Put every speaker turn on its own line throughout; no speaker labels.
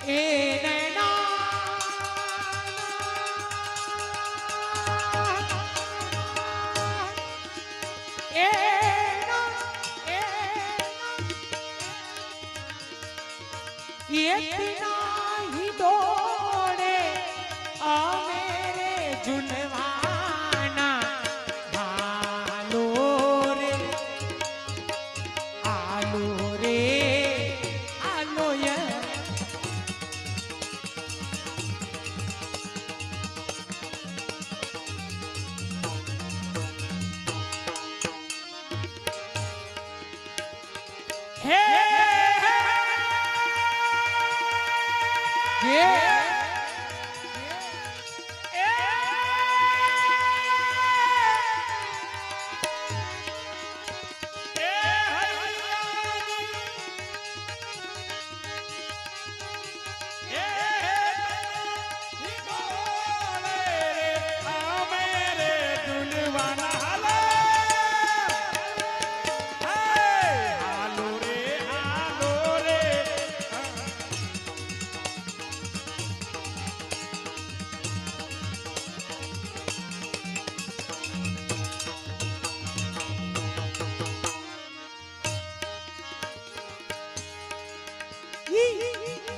એ નૈના એ इतना ही दौड़े आ मेरे जुनवाना आलो रे आलो रे आलो ये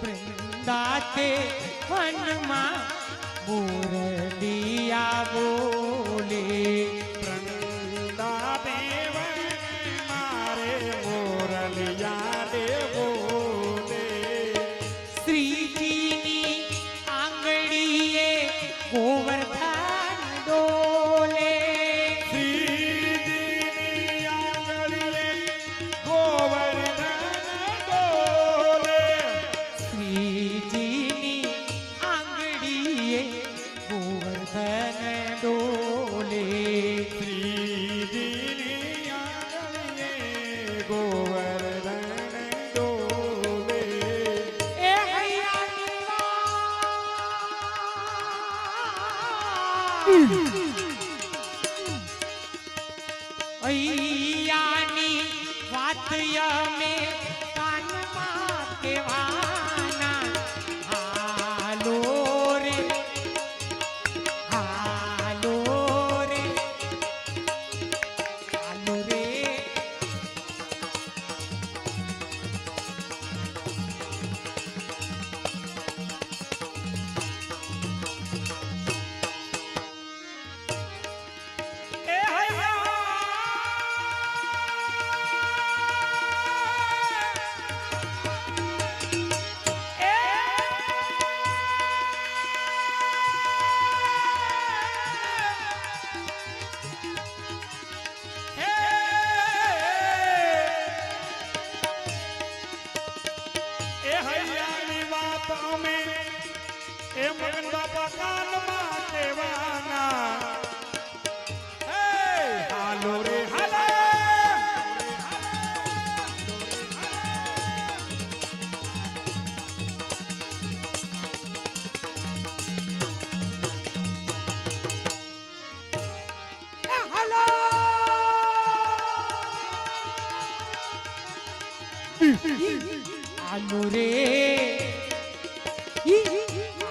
वृंदाते वनमा मुरलिया बोले
वृंदाते वन मारे मुरलिया दे बोले
श्री जी नी आंगड़ीए गोवर्धन डोले
श्री जी नी आंगड़ीए गोवर्धन डोले
श्री जी नी आंगड़ीए गोवर्धन डोले
श्री जी नी आंगड़ीए गोवर्धन डोले
ए हैया अय्यानी वात यमे कानमा केवाना हालो रे हालो रे हालो रे
ए हैया ए मगन बापा कानमा केवाना हालो रे हालो
हेलो आलू रे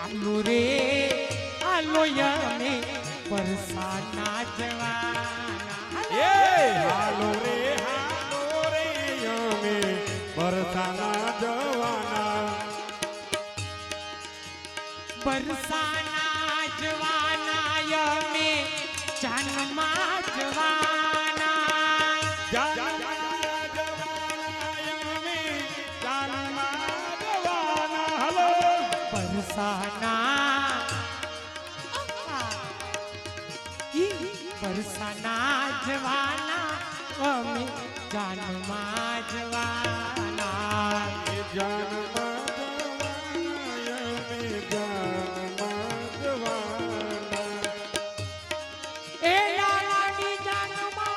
आलू रे आलो यमे परसाना जवाना
हालो रे यमे बरसाना जवाना
बरसाना जवाना यमे जन्मा जवाना
जवाना यमे जन्मा जवाना हलो
बरसाना बरसाना जवाना यमे जन्मा जवाना
जन्मा जवाना यमे जन्मा जवाना
ए लालानी जन्मा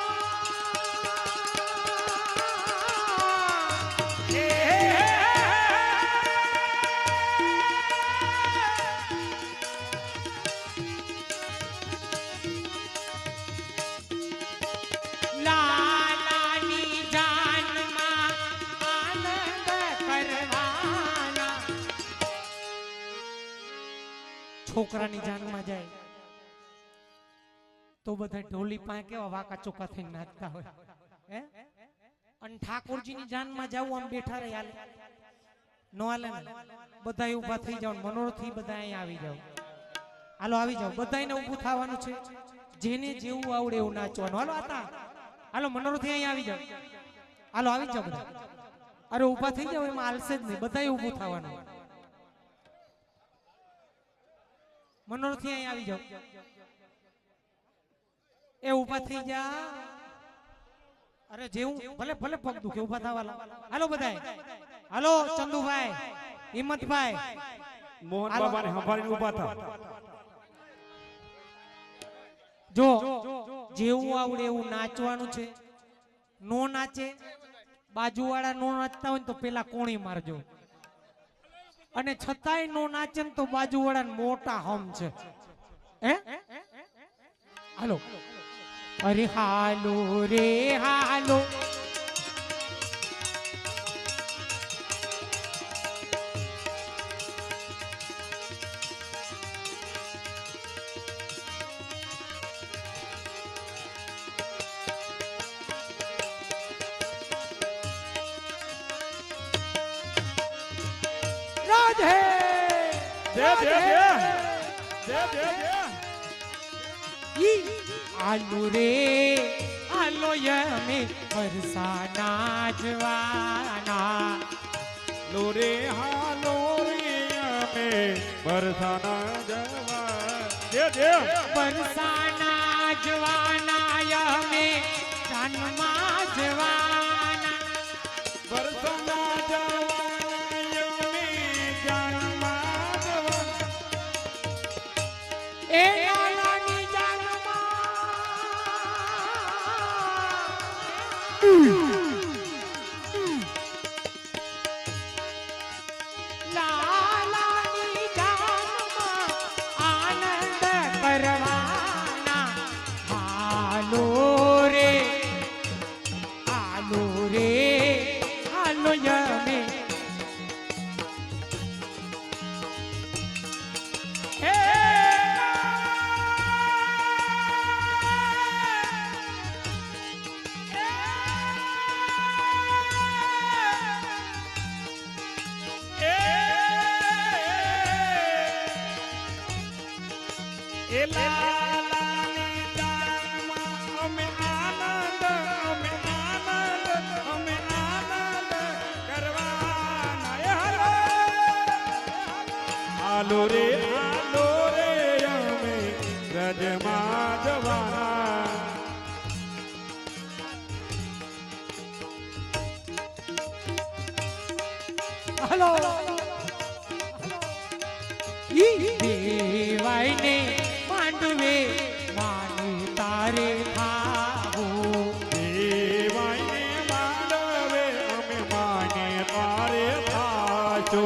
लालानी जन्मा आनंद करवा છોકરાની જાનમાં જાય તો બધા ઢોલી પાસે કેવા વાકા ચોકા થઈને નાચતા હોય હે અને ઠાકોરજીની જાનમાં જાવું આમ બેઠા રહી હાલે નો હાલે ને બધા ઊભા થઈ જાવ મનોરથી બધા અહીંયા આવી જાવ હાલો આવી જાવ બધાને ઊભું થવાનું છે જેને જેવું આવડે એવું નાચવાનું હાલો આતા હાલો મનોરથી અહીંયા આવી જાવ હાલો આવી જાવ બધા અરે ઊભા થઈ જાવ એમાં હાલશે જ નહીં બધાએ ઊભું થવાનું મનોરથી અહીંયા આવી જાવ એ ઊભા થઈ જા અરે જેવું ભલે ભલે પગ દુખે ઊભા થવા હાલો બધાય હાલો ચંદુભાઈ હિંમતભાઈ
મોહન બાબાને સંભાળીને ઊભા થા
જો જેવું આવડે એવું નાચવાનું છે નો નાચે બાજુવાળા નો નાચતા હોય તો પેલા કોણી મારજો અને છતાંય નો નાચે ને તો બાજુવાળા મોટા હમ છે હે હાલો અરે હાલો રે હાલો રાધે
દે દે દે દે દે દે
આલુ રે આલો યમે વરસાના જવાના
લો રે હાલો રે અમે બરસાના જવા દે દે
વરસાના જવાના યમે જાનમાં જવાના
બરસાના જવાના અમે જાનમાં જવા
એ લાલાની જાનમાં લાલાની જાનમાં આનંદ કરવાના હાલો રે હાલો રે હાલો યમે હે
એ લાલાની જાનમાં અમે આનંદ કરવાના એ હાલો રે અમે રજમાં જવાના
હલો દેવાઈને માંડવે માને તારે ખાવું
દેવાઈને માંડવે અમે માને તારે પાછો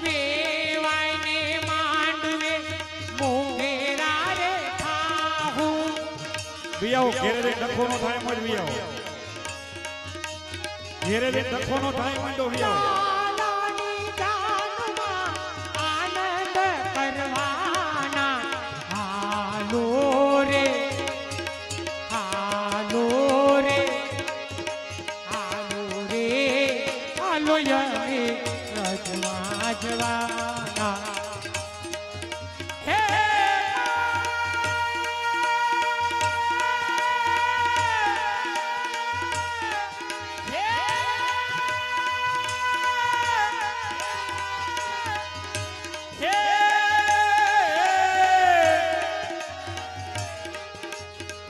દેવાઈને માંડવે મોંઘેરા રે ખાવું
વિયાઓ ઘેરે રે ડખો નો થાય મજ વિયાઓ ઘેરે રે ડખો નો થાય મંડો વિયાઓ
લાલાની જાનમાં આનંદ કરવાના હાલો રે હાલો રે હાલો રે હાલો યમે રજમાં જવાના હે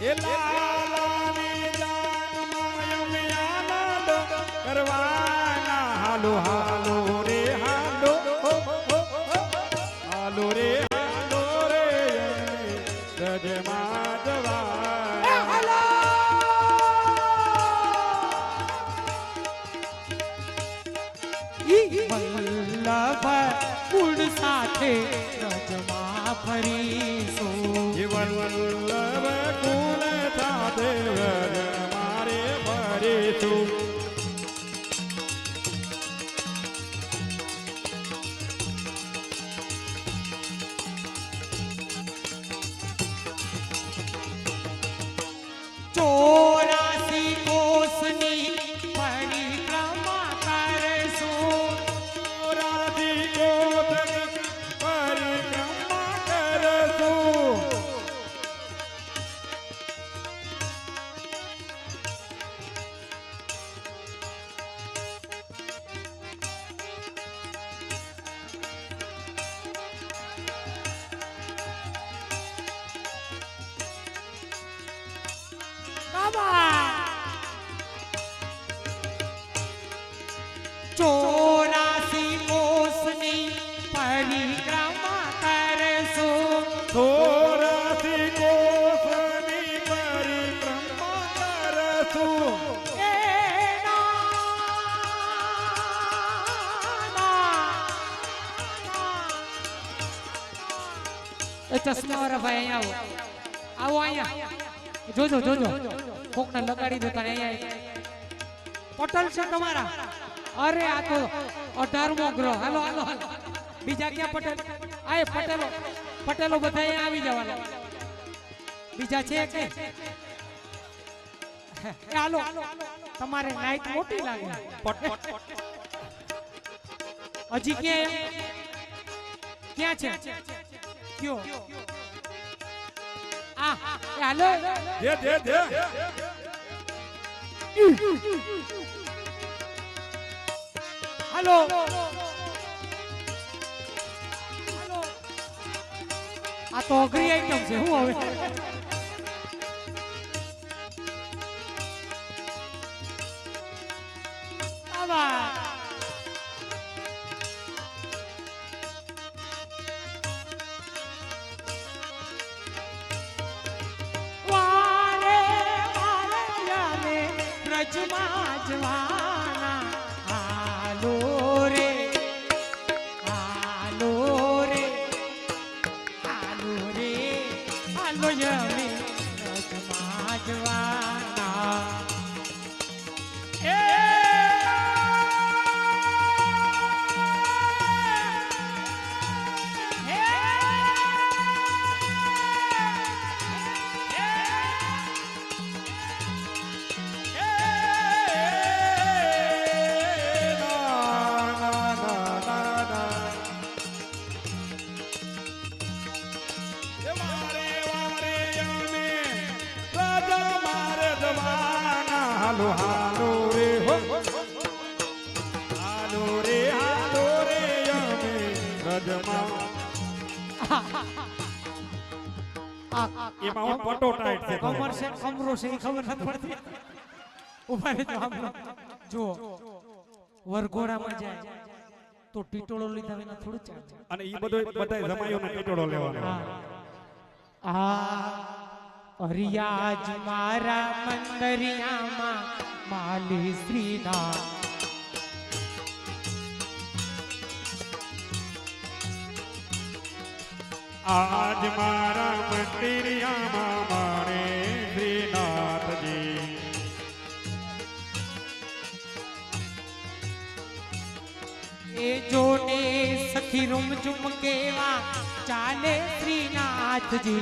એ લાલાની જાનમાં અમે આનંદ કરવાના હાલો હાલો રે હાલો હાલો રે રજમાં જવાના
હાલો વલ્લભ કુળ સાથે રજમાં ફરીશું
જીવન વલ્લભ કુલ સાથે મારે ભરીશું
ચોરાસી કોસની પરિક્રમા કરશું
ચોરાસી કોસની પરિક્રમા કરશું
ચોરાસી કોસની પરિક્રમા કરશું
ચોરાસી કોસની પરિક્રમા કરશું
એ ચશ્મા વાળા ભાઈ અહીંયા આવો અહીંયા જોજો જોજો કોકને લગાડી દો તને અહીંયા પટલ છે તમારા અરે આ તો 18મો ગ્રહ હાલો હાલો હાલો બીજા ક્યાં પટેલ આય પટેલો પટેલો બધા અહીંયા આવી જવાના બીજા છે કે હાલો તમારે નાઈટ મોટી લાગે હજી ક્યાં છે કયો આ હાલો
દે દે દે
હાલો આ તો અઘરી આઈટમ છે હું હવે આવા વારે વારે યાલે બ્રજમાં જવાના હાલો રે હાલો રે હાલો રે હાલો યમે બ્રજમાં જવાના
હાલો હાલો રે હો હાલો રે અમે રજમાં એમાં હું પટો ટાઈટ છે
કમર છે કમરો છે એ ખબર નથી પડતી ઉભા રહેજો આમ જો વરઘોડામાં જાય તો ટીટોળો લીધા વિના થોડું ચાલે
અને ઈ બધા જમાઈઓનો ટીટોળો લેવાનો
હરિયાજ મારા મંદરિયામાં માલી શ્રીના
આજ મારા મંદિરિયામાં મારે શ્રીનાથજી
એ જોને સખી રૂમ ઝુમ કેવા ચાલે શ્રીનાથજી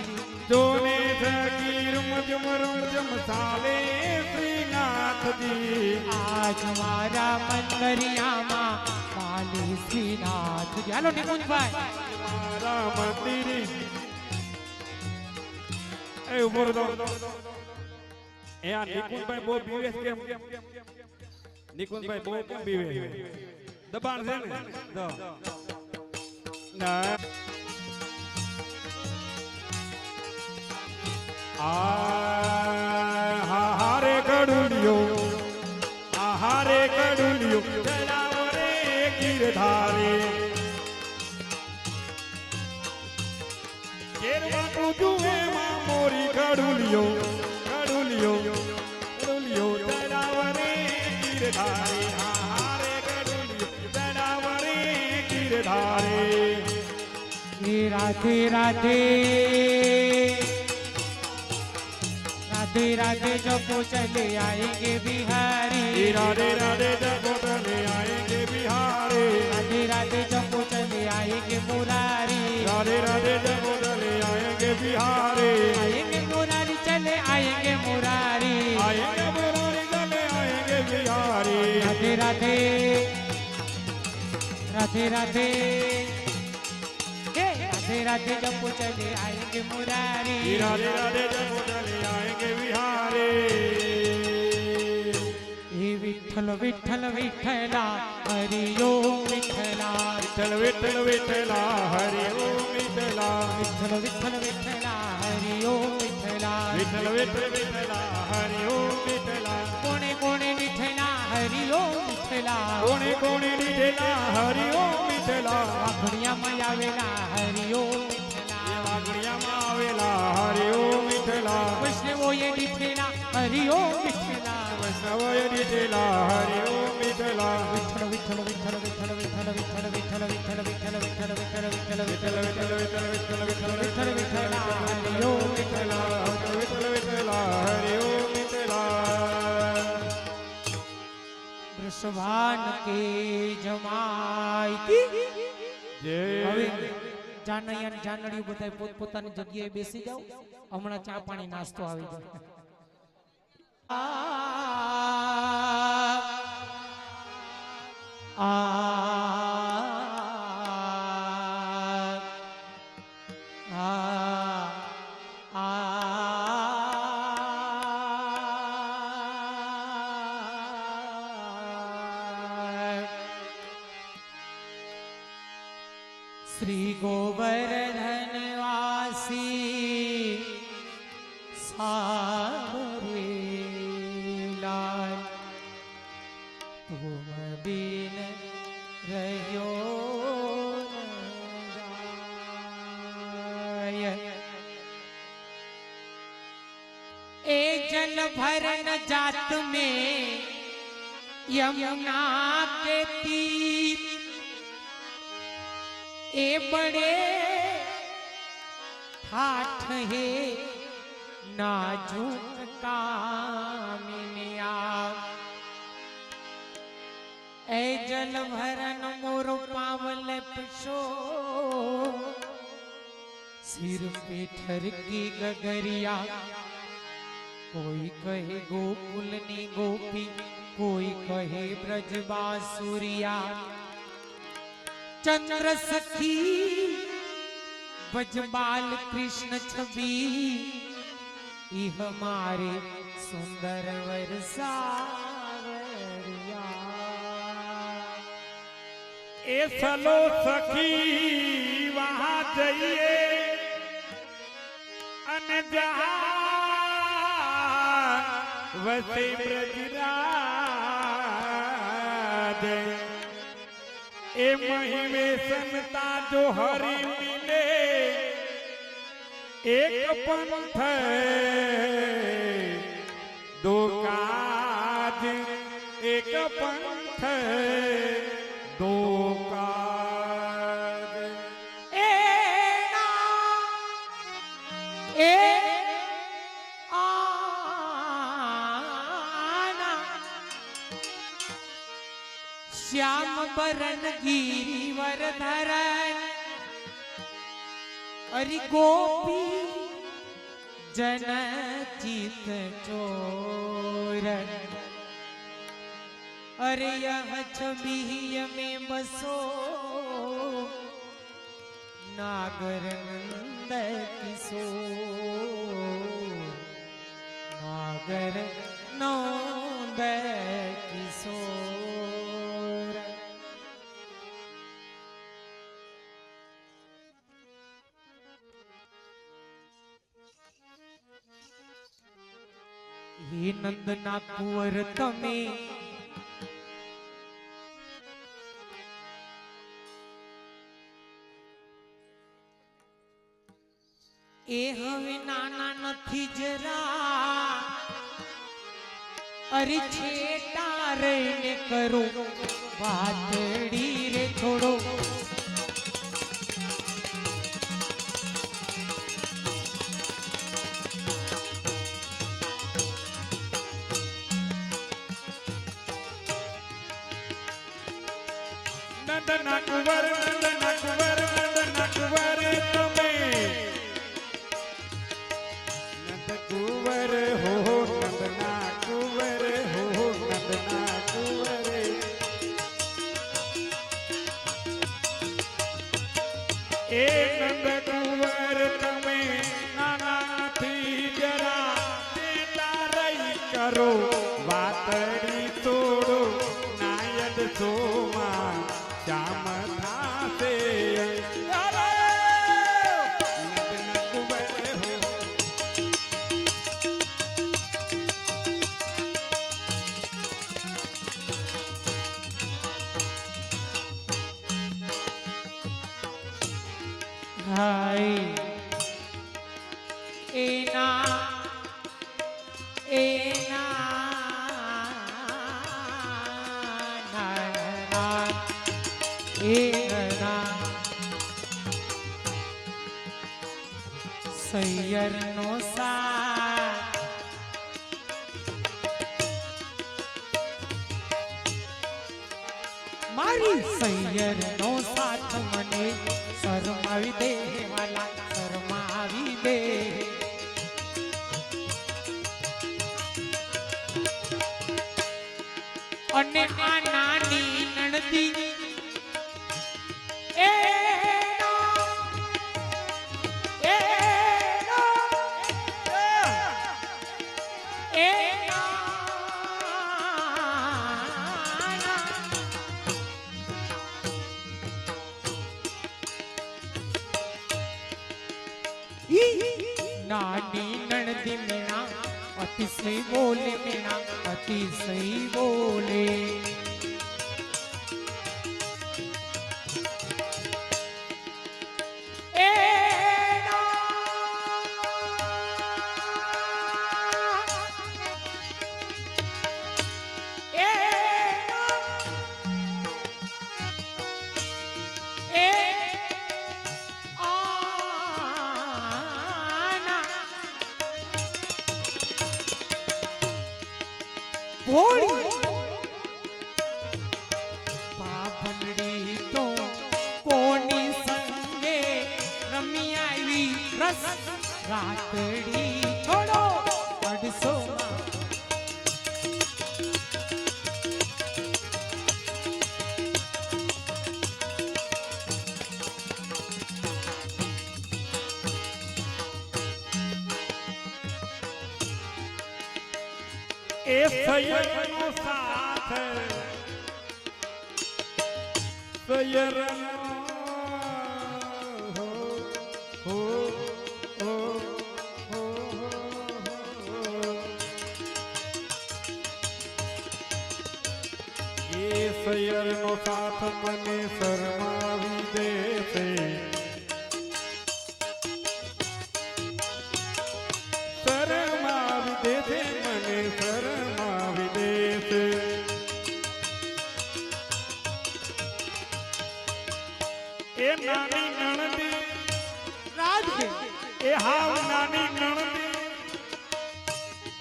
જોને સખી રૂમ ઝુમ ચાલે શ્રીનાથજી
આજ મારા મંદરિયામાં માલી શ્રીનાથજી હાલો નિકુંજભાઈ
મારા મંદિર એ ઉભો રહો એ આ નિકુંજભાઈ બહુ બીવે કેમ નિકુંજભાઈ બહુ કેમ બીવે દબાણ છે ને ના હારે કડુલિયો જલાવરે ગીરધારે કેરવા તું જુએ માં મોરી કડુલિયો જલાવરે ગીરધારે હારે કડુલિયો જલાવરે ગીરધારે
રાધે રાધે राधे राधे जपो चले आएंगे बिहारी
राधे राधे जपो चले आएंगे बिहारी
राधे राधे जपो चले आएंगे मुरारी
राधे राधे जपो चले आएंगे बिहारी
आएंगे मुरारी चले आएंगे मुरारी राधे राधे राधे राधे जब चले आएंगे मुरारी
राधे राधे जब चले आएंगे बिहारी
हे विठ्ठल विठ्ठल विठ्ठला हरि ओम विठ्ठला
विठ्ठल विठ्ठल विठ्ठला हरि ओम विठ्ठला
विठ्ठल विठ्ठल विठ्ठला हरि ओम विठ्ठला
विठ्ठल विठ्ठल विठ्ठला हरि ओम विठ्ठला
कोणे कोणे विठ्ठला हरि ओम विठ्ठला
कोणे कोणे विठ्ठला हरि ओम विठ्ठला
वाघडियाમાં આવેલા હરિ ઓમ વિઠ્ઠલા
વાઘડિયામાં આવેલા હરિ ઓમ વિઠ્ઠલા
વૈષ્ણવોએ દીઠેલા હરિ ઓમ વિઠ્ઠલા
વૈષ્ણવોએ દીઠેલા હરિ ઓમ વિઠ્ઠલા
વિઠ્ઠલ વિઠ્ઠલ વિઠ્ઠલ વિઠ્ઠલ વિઠ્ઠલ વિઠ્ઠલ વિઠ્ઠલ વિઠ્ઠલ વિઠ્ઠલ વિઠ્ઠલ વિઠ્ઠલ વિઠ્ઠલ વિઠ્ઠલ વિઠ્ઠલ વિઠ્ઠલ વિઠ્ઠલા હરિ ઓમ વિઠ્ઠલા
વિઠ્ઠલ વિઠ્ઠલા હરિ ઓમ વિઠ્ઠલા
વૃષભાન કે જમાઈ કી હવે જાનૈયા જાનડીઓ બધાય પોતપોતાની જગ્યાએ બેસી જાઓ હમણાં ચા પાણી નાસ્તો આવી જાય श्री गोवर्धन वासी सावरे लाल तुम बिन रहो न जाय ए जल भरन जात में यमुना के तीर ए बड़े ठाठ है नाजुक कामिनिया ए जल भरन मोर पावल पशो सिर पे ठरकी गगरिया कोई कहे गोकुलनी गोपी कोई कहे ब्रजबासुरिया चंद्र सखी बजबाल कृष्ण छवि ई हमारे सुंदर वरसावरिया
ए सलो सखी वहां जाइए अन जहां वसे ब्रजराज ए महिमे संता जो हरि मिले एक पंथ दो काज एक पंथ दो काज
ए ना ए आना श्याम बरन गिरिवर धरन अरि गोपी जन चित चोर अरे यह छवि में बसो नागर नंद किशोर नागर नंद किशोर हे नंदना कुंवर तमे ए हवे नाना नथी जरा अरे छेटा रहीने करो वातड़ी रे छोड़ो
नंदना कुंवर तुम्हें नंद कुंवर हो नंदना कुंवर हो नंदना कुंवर નંદ કુંવર તમે નાના નથી જરા બેટા રહી કરો વાતડી તોડો નાયદ સોમાં શ્યામ થાશે નંદ કુંવર હો
હાય એના સૈયર નો સાથ મારી સૈયર નો સાથ મને શરમાવી દે વાલા શરમાવી દે અને આ નાની નણદી નાની નણદી મીણા અતિશય બોલે મીણા અતિશય બોલે પાપડી તો કોની સંગે રમી આવી રસ રાતડી છોડો અડસો
એ સૈયરનો સાથ સૈયરનો હો હો હો એ સૈયરનો સાથ મને શરમાવી દેશે શરમાવી દેશે મને શરમાવી દેશે એ નાની નણદી
રાજકે
એ હાવ નાની નણદી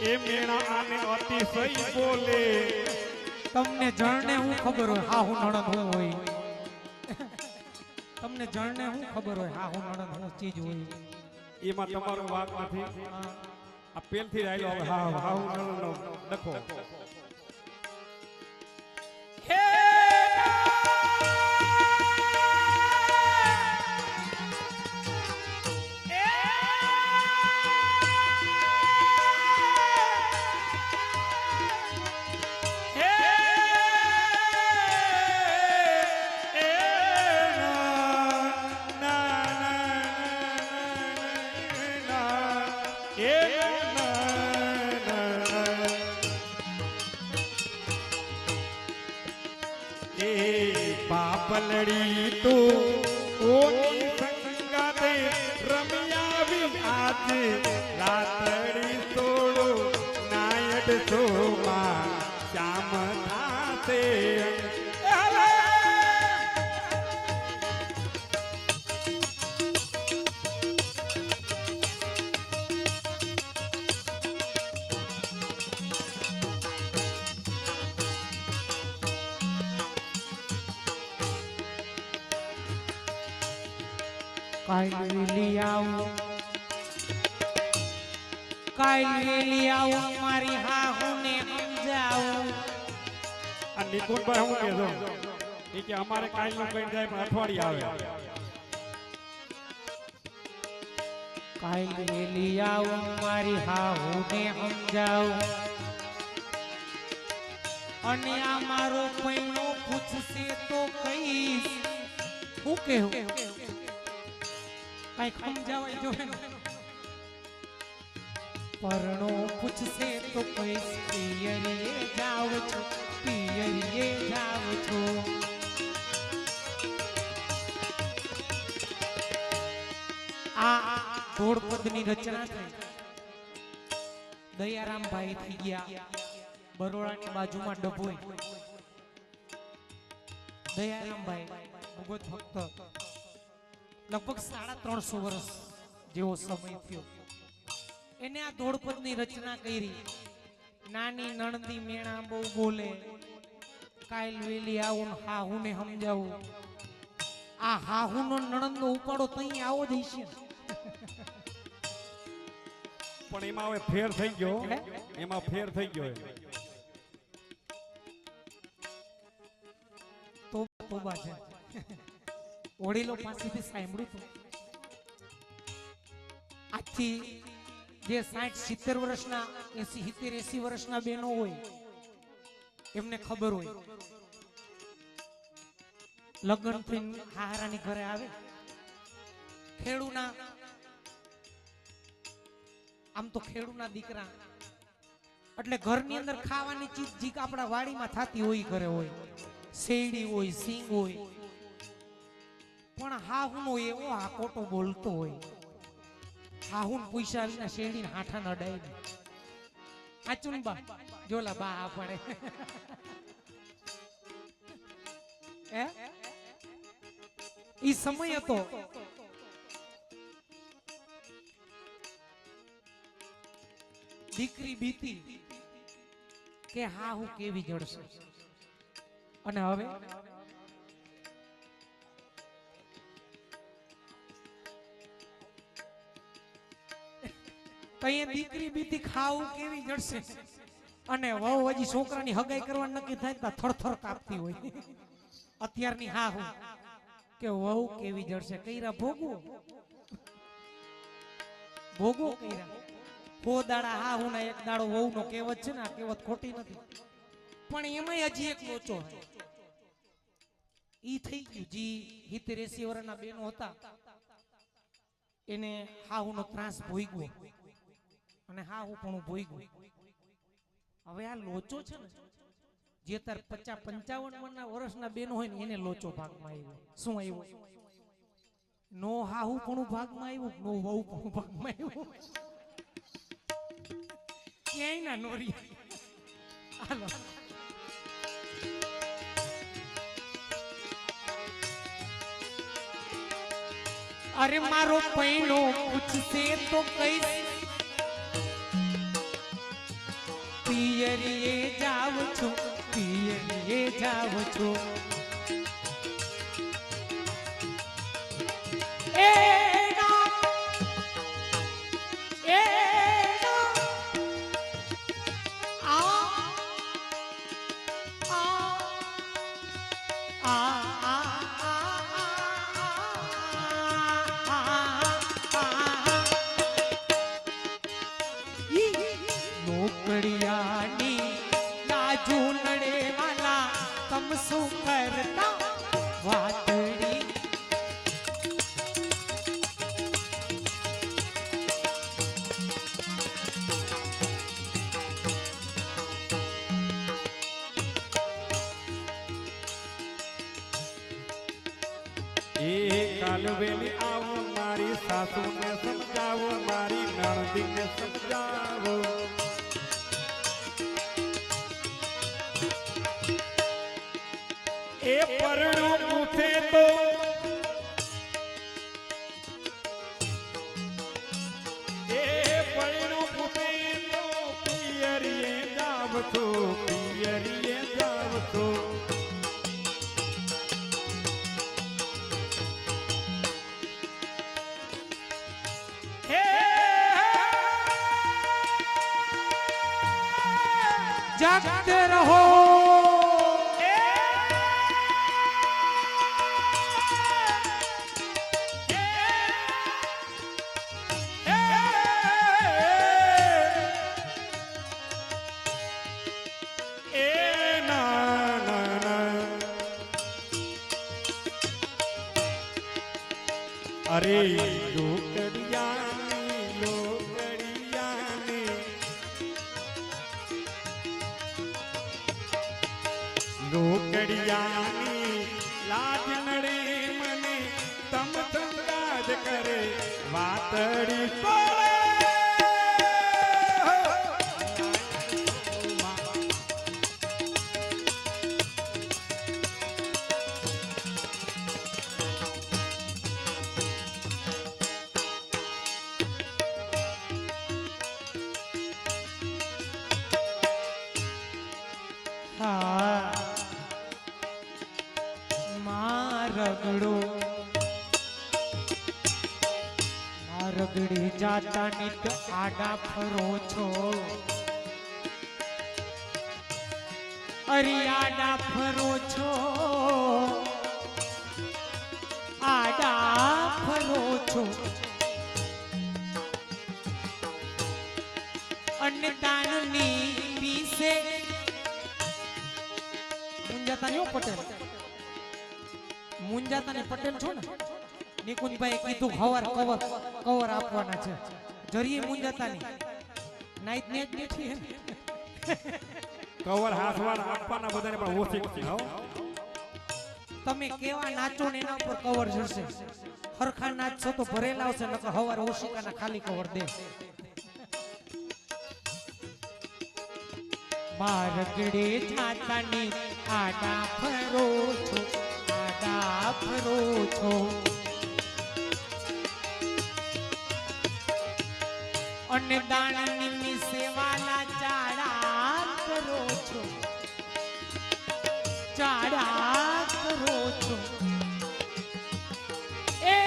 એ મેણા આને અતિશય બોલે
તમને જણને હું ખબર હોય હા હું નણંદ હું હોય તમને જણને હું ખબર હોય હા હું નણંદ હું ચીજ હોય
એમાં તમારો વાક નથી આ પેલથી આયલો હવે હા હા હું નણંદ લખો પાપલડી તો ઓની સંગાતે રમ્યાવી આજે રાતડી તોડો નાયડ સોમાં શ્યામ થાશે
કાઈ આવું મારી હાહુને સમજાવું
આ નિકુંજભાઈ હું કહેજો એ કે અમારે કાલ નું કઈ જાય પણ અઠવાડિયે આવે
કાલ વેલી આવું મારી હાહુને સમજાવું અને આ મારો પૈણો પૂછશે તો કઈશ હું કેવું કઈક સમજાવાય જોવે પરણો પૂછશે તો કઈશ પિયરીએ જાવ છો પિયરીએ જાવ છો આ ધોળપદની રચના થઈ દયારામભાઈ થઈ ગયા બરોડાની બાજુમાં ડભોઈ દયારામભાઈ ભગવત ભક્ત લગભગ 350 વર્ષ જેવો સમય થયો એને આ ધોળપદની રચના કરી નાની નણંદી મેણા બહુ બોલે કાલ વેલી આવું હાહુને સમજાવું આ હાહુનો નણંદનો ઉપાડો તઈ આવો જ હશે
પણ એમાં હવે ફેર થઈ ગયો એમાં ફેર થઈ ગયો
તો તોબા છે ઓડીલો પાસેથી સાંભળ્યું હતું આજથી જે 60-70 વર્ષના 80 વર્ષના બહેનો હોય એમને ખબર હોય લગ્ન થઈને હારાની ઘરે આવે ખેડૂના આમ તો ખેડૂના દીકરા એટલે ઘરની અંદર ખાવાની ચીજ જીક આપણા વાડીમાં થતી હોય ઘરે હોય શેરડી હોય સિંગ હોય પણ હાહુનો એવો હાકોટો બોલતો હોય હાહુન પૈસા વિના શેરડીને હાઠા ન અડાય ને આચુન બા જોલા બા આ પડે ઈ સમય હતો દીકરી બીતી કે હા હું કેવી જડશે અને હવે કઈ દીકરી બીતી ખાવું કેવી જડશે અને વહુ હજી છોકરાની હગાઈ કરવાનું નક્કી થાય તો થરથર કાપતી હોય અત્યારની હા હું કે વહુ કેવી જડશે કઈરા ભોગવો કઈરા હો દાડા હા હું એક દાડો વહુ નો કહેવત છે ને આ કહેવત ખોટી નથી પણ એમાંય હજી એક લોચો ઈ થઈ ગયું જી 70-80 વર્ષના બેનો હતા એને હાહુ નો ત્રાસ ભોગવો અને હાહુ પણ ભોગવો હવે આ લોચો છે ને જે તાર 50-55 વર્ષના બેનો હોય ને એને લોચો ભાગમાં આવ્યો શું આવ્યો નો હાહુ પણ ભાગમાં આવ્યું નો વહુ પણ ભાગમાં આવ્યું ક્યાંય ના નોરી હાલો અરે મારો પૈણો પૂછશે તો કઈશ પિયરીએ જાવ છો પિયરીએ જાવ છો નોકરિયાની લાજુ નડે વાલા તમ શું કરતા વાતડી
એ કાલ વેલી આવું મારી સાસુને સમજાવો મારી નણંદીને સમજાવો એ પરણો પૂછે તો એ પરણો પૂછે તો પિયરીએ જાવ છો પિયરીએ જાવ છો
जागते रहो
લોકડિયાની લાજ નડે મને તમ સંગાજ કરે વાતડી
રગડો રગડી જાતા નિત આડા ફરો છો અરે આડા ફરો છો આડા ફરો છો અન્નદાનની પીસે મુંજાતા યો પટેલ મુંજાતા ને પટેલ છો ને નિકુંજભાઈ કીધું ખબર કવર આપવાના છે જરીએ મુંજાતા ની નાઈટ ને જ બેઠી હે
કવર હાથવાના આપવાના બધાને પણ ઓછી નથી હો
તમે કેવા નાચો ને એના ઉપર કવર જશે હરખા નાચશો તો ભરેલા આવશે નકર હવાર ઓશિકાના ખાલી કવર દે મારગડે જાતાની આડા ફરો છો આડા ફરો છો અને દાણની સેવાના ચાડા કરો છો ચાડા કરો છો એ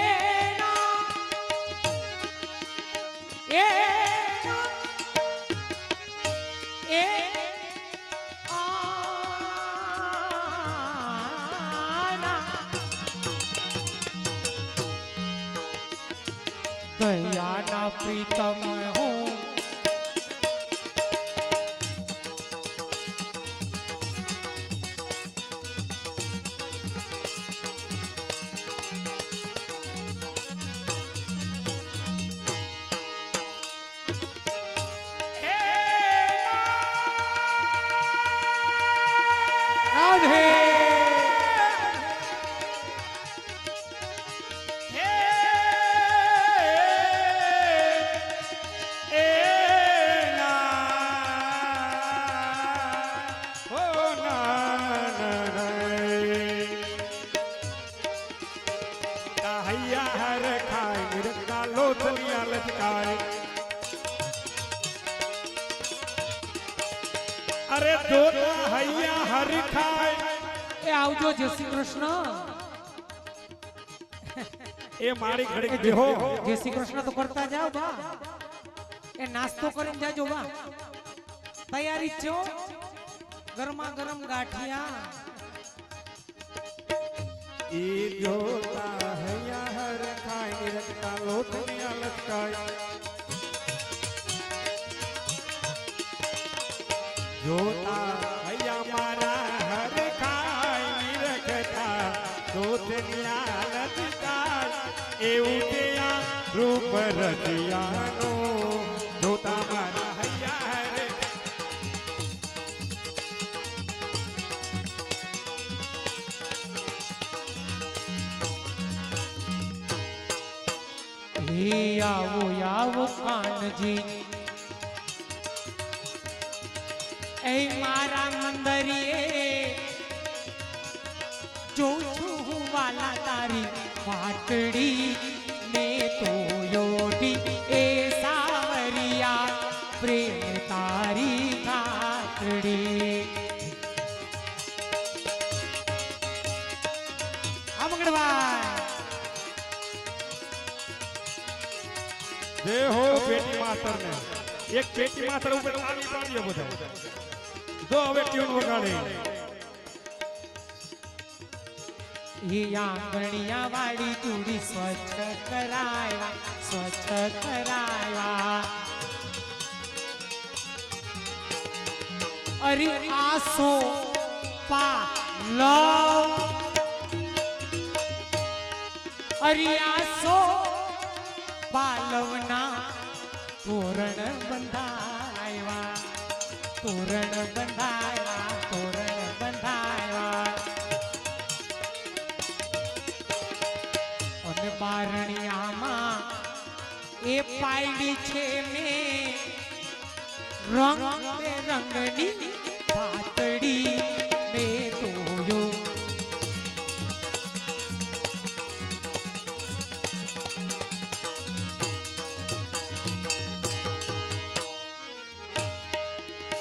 દયાના પ્રીતમ હું
અરે દોતા હૈયા હરી ખાય
એ આવજો જય શ્રી કૃષ્ણ
એ મારી ઘડી બેહો
જય શ્રી કૃષ્ણ તો કરતા જાવ બા એ નાસ્તો કરીને જાજો બા તૈયારી છો ગરમા ગરમ ગાંઠિયા
ઈ જોતા હૈયા હર ખાય નિરખતા લોથનિયા લટકાય જોતા હૈયા મારા હર ખાય નિરખતા લોથનિયા લટકાય એવું તે આ રૂપ રતિયાનો જોતા મારા હૈયા હર
આવો આવો કાનજી એ મારા મંદરીએ જોઉં છું હું વાલા તારી વાટડી ને તો યોડી એ સાવરિયા પ્રેમ તારી ખાટડી આ મંગળવાર
જય હો પેટી માસ્ટર ને એક પેટી માસ્ટર ઉપર લાવી પાડ્યો બધા જો હવે ટ્યુન વગાડે
ઈ આંગણિયા વાળી ચૂડી સ્વચ્છ કરાયા અરે આસો પા લવ અરે આસો પાલવના તોરણ બંધાયા, તોરણ બંધાયા, તોરણ બંધાયા. અને બારણિયામાં એ પાયડી છે મેં રંગ રંગની પાતળી મેં તોયો.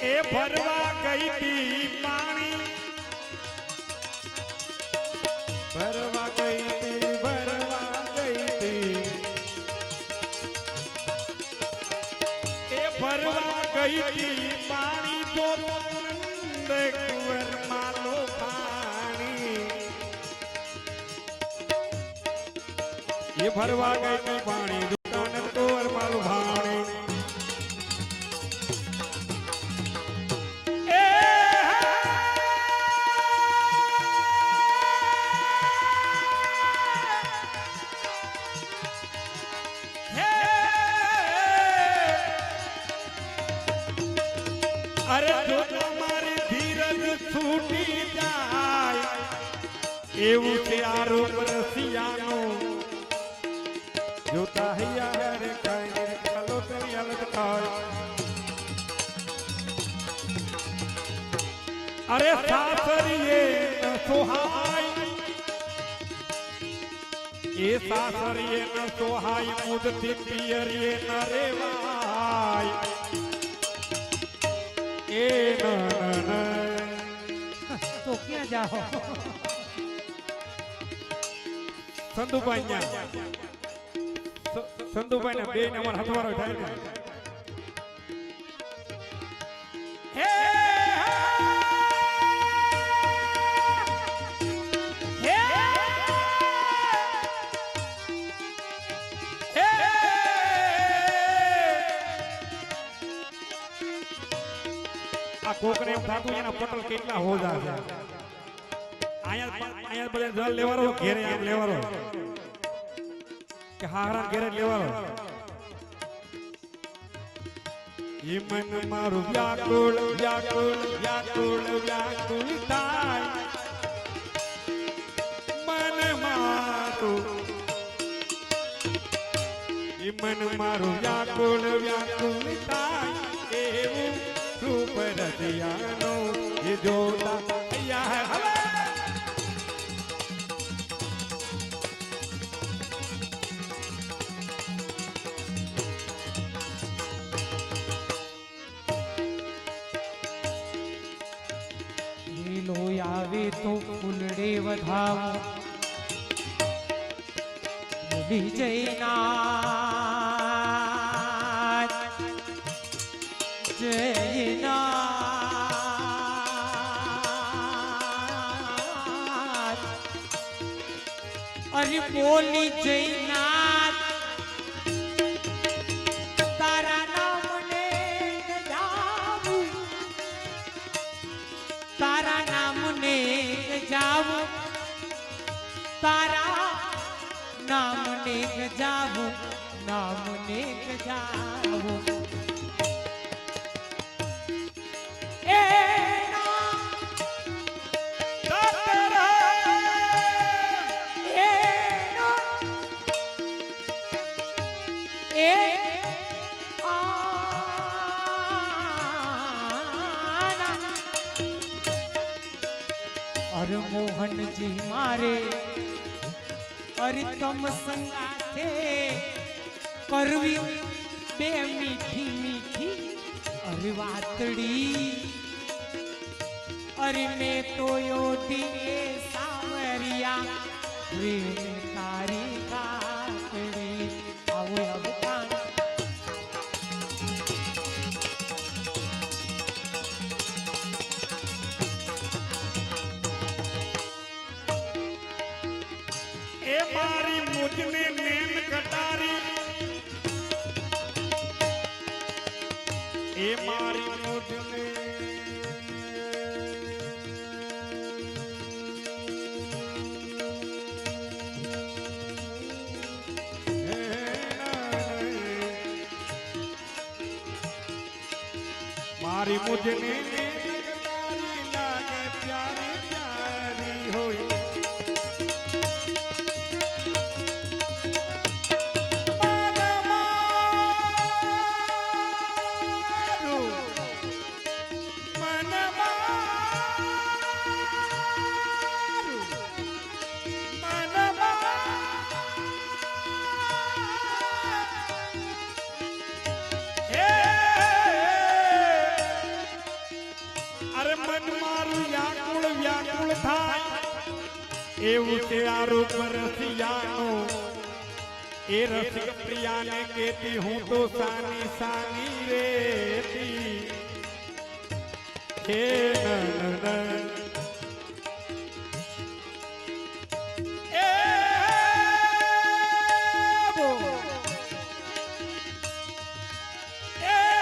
એ ભરવા ગઈ તી પાણી, ભરવા ગઈ તી, ભરવા ગઈ તી. એ ભરવા ગઈ તી પાણી તો કુંવર માલો પાણી. એ ભરવા ગઈ તી પાણી દુકાન કુંવર માલો પાણી. અરે જો તમારી ધીરજ છૂટી જાય એવું છે આ રૂપ રસિયાનું. જોતા હૈયા રે કાઈ રે કાલો તેરી હાલત થાય. અરે સાસરીએ ન સોહાય, એ સાસરીએ ન સોહાય, મુદથી પિયરીએ ન રેવાય. એ
તો ક્યાં જાઓ?
સંધુભાઈ સંધુભાઈ ને બે ને અમાર હથવારો થાય ને. હે હે હે આ કોકને એમ થાતું એના પટલ કેટલા હોજા છે. અહીંયા બધા જલ લેવારો ઘેરે આમ લેવારો કે હારા ઘેરે લેવારો. ઈ મન મારું વ્યાકુળ વ્યાકુળ વ્યાકુળ વ્યાકુળ થાય. મન મારું ઈ મન મારું વ્યાકુળ વ્યાકુળ થાય. એવું રૂપ રસિયાનો એ જોતા હૈયા હવે.
લોહી આવે તો ફૂલડે વધાવો, ભૂલી જયનાથ જયનાથ. અરે બોલી જયનાથ તારા નામને જાવું, તારા નામને જાવું, તારા નામને જાવું, નામને જાવું. એ અરે મોહનજી મારે અરે તમ સંગાથે કરવી બે મીઠી મીઠી અરે વાતડી. અરે મેં તો યોધી એ સાવરિયા પ્રેમ તારી કાતડી. આવો અવતાર
એ મારી મુજને નેન કટારી, એ મારી મુજને હે ના મારી મુજને તારી લાગે પ્યારી પ્યારી હોય એવું છે આ રૂપ રસિયાનું એ રસિક પ્રિયાને કેતી હું તો સાની સાની રેતી હે નંદન એ બો એ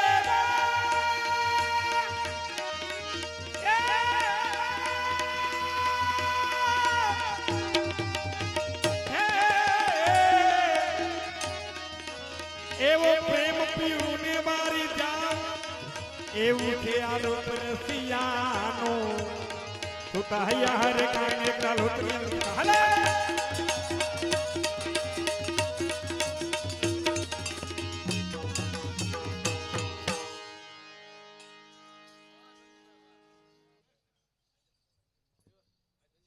એવો પ્રેમ પીવું ને મારી જાન એવું છે આ રૂપ રસિયાનો તું તાહ્યા હરે કાને કાલો હલે